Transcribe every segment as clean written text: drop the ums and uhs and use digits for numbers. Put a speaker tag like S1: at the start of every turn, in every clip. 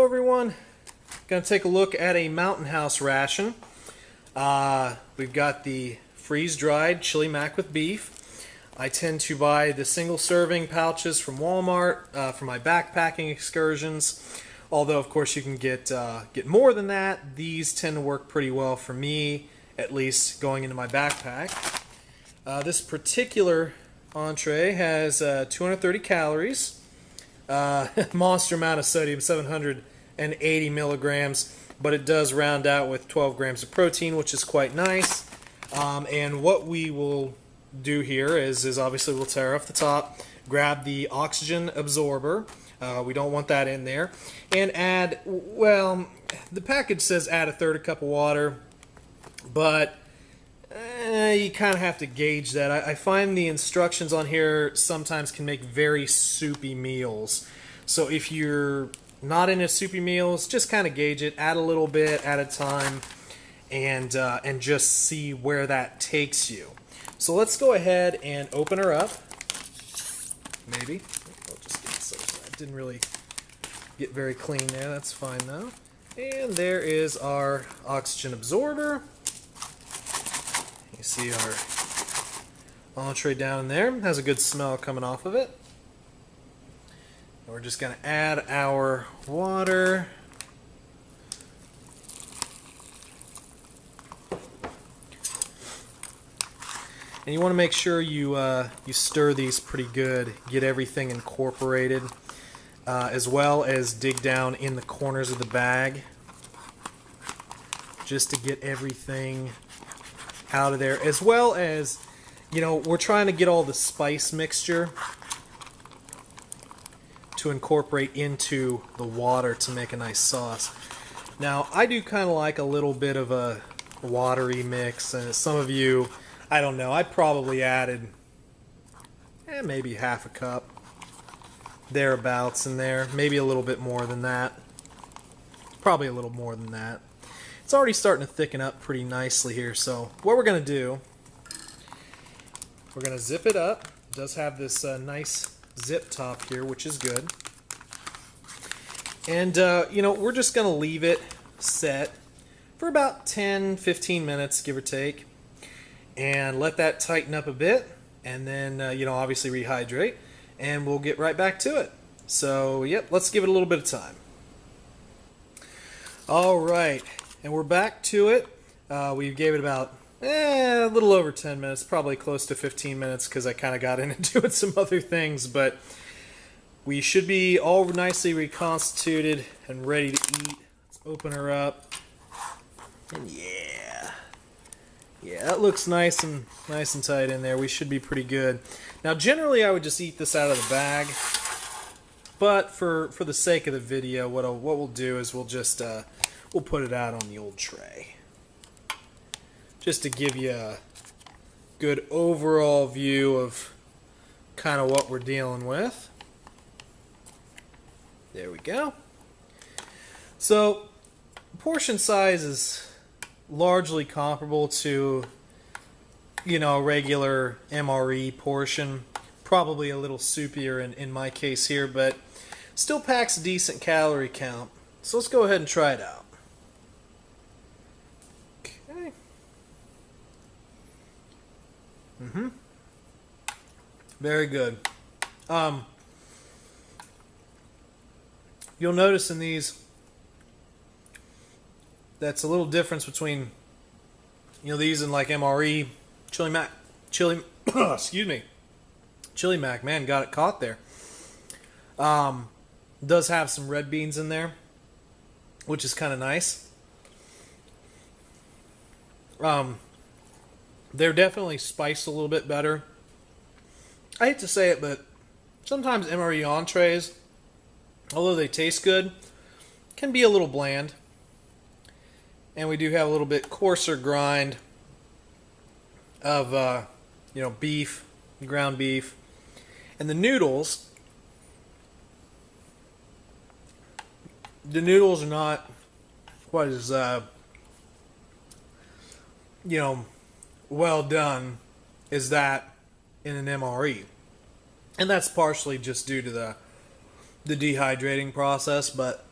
S1: everyone. Going to take a look at a Mountain House ration. We've got the freeze-dried chili mac with beef. I tend to buy the single-serving pouches from Walmart for my backpacking excursions. Although, of course, you can get more than that. These tend to work pretty well for me, at least going into my backpack. This particular entree has 230 calories. Monster amount of sodium, 780 milligrams, but it does round out with 12 grams of protein, which is quite nice. And what we will do here is obviously we'll tear off the top, grab the oxygen absorber. We don't want that in there. And add, well, the package says add a third cup of water, but you kind of have to gauge that. I find the instructions on here sometimes can make very soupy meals. So if you're not into soupy meals, just kind of gauge it. Add a little bit at a time, and just see where that takes you. So let's go ahead and open her up. Maybe. I'll just get this other side. Didn't really get very clean there. That's fine though. And there is our oxygen absorber. You see our entree down in there. Has a good smell coming off of it. And we're just going to add our water. And you want to make sure you stir these pretty good. Get everything incorporated, as well as dig down in the corners of the bag, just to get everything out of there, as well as, you know, we're trying to get all the spice mixture to incorporate into the water to make a nice sauce. Now, I do kind of like a little bit of a watery mix, and some of you, I don't know, I probably added maybe half a cup, thereabouts in there, maybe a little bit more than that, probably a little more than that. It's already starting to thicken up pretty nicely here, so what we're going to do, we're going to zip it up. It does have this nice zip top here, which is good. And, you know, we're just going to leave it set for about 10-15 minutes, give or take, and let that tighten up a bit, and then, you know, obviously rehydrate, and we'll get right back to it. So, yep, let's give it a little bit of time. All right. And we're back to it. We gave it about a little over 10 minutes, probably close to 15 minutes because I kind of got into doing some other things, but we should be all nicely reconstituted and ready to eat. Let's open her up. And yeah, that looks nice and tight in there. We should be pretty good. Now, generally, I would just eat this out of the bag, but for the sake of the video, what we'll do is we'll just we'll put it out on the old tray, just to give you a good overall view of kind of what we're dealing with. There we go. So, portion size is largely comparable to, you know, a regular MRE portion. Probably a little soupier in my case here, but still packs a decent calorie count. So let's go ahead and try it out. Okay. Very good. You'll notice in these that's a little difference between, you know, these and like MRE, excuse me, chili mac. Man, got it caught there. Does have some red beans in there, which is kind of nice. They're definitely spiced a little bit better. I hate to say it, but sometimes MRE entrees, although they taste good, can be a little bland. And we do have a little bit coarser grind of, you know, beef, ground beef. And the noodles are not quite as, you know, well done as that in an MRE. And that's partially just due to the dehydrating process, but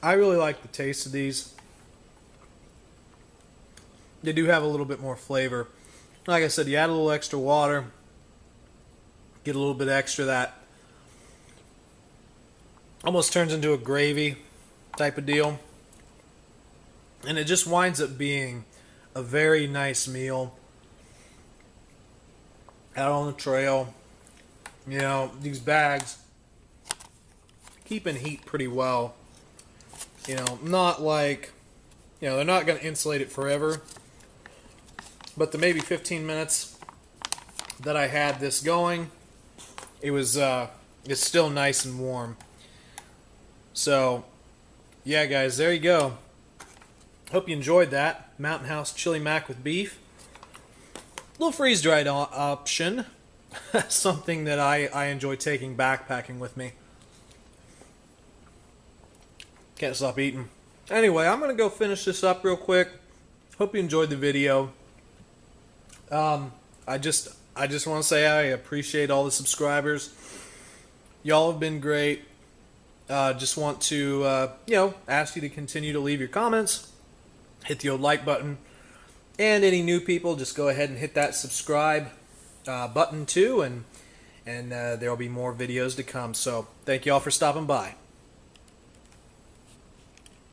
S1: I really like the taste of these. They do have a little bit more flavor. Like I said, you add a little extra water, get a little bit extra that almost turns into a gravy type of deal. And it just winds up being a very nice meal out on the trail. You know, these bags keep in heat pretty well. You know, not like, you know, they're not going to insulate it forever. But the maybe 15 minutes that I had this going, it's still nice and warm. So, yeah, guys, there you go. Hope you enjoyed that. Mountain House Chili Mac with beef. Little freeze-dried option. Something that I enjoy taking backpacking with me. Can't stop eating. Anyway, I'm going to go finish this up real quick. Hope you enjoyed the video. I just want to say I appreciate all the subscribers. Y'all have been great. Just want to, ask you to continue to leave your comments. Hit the old like button. And any new people, just go ahead and hit that subscribe button too. And there will be more videos to come. So thank you all for stopping by.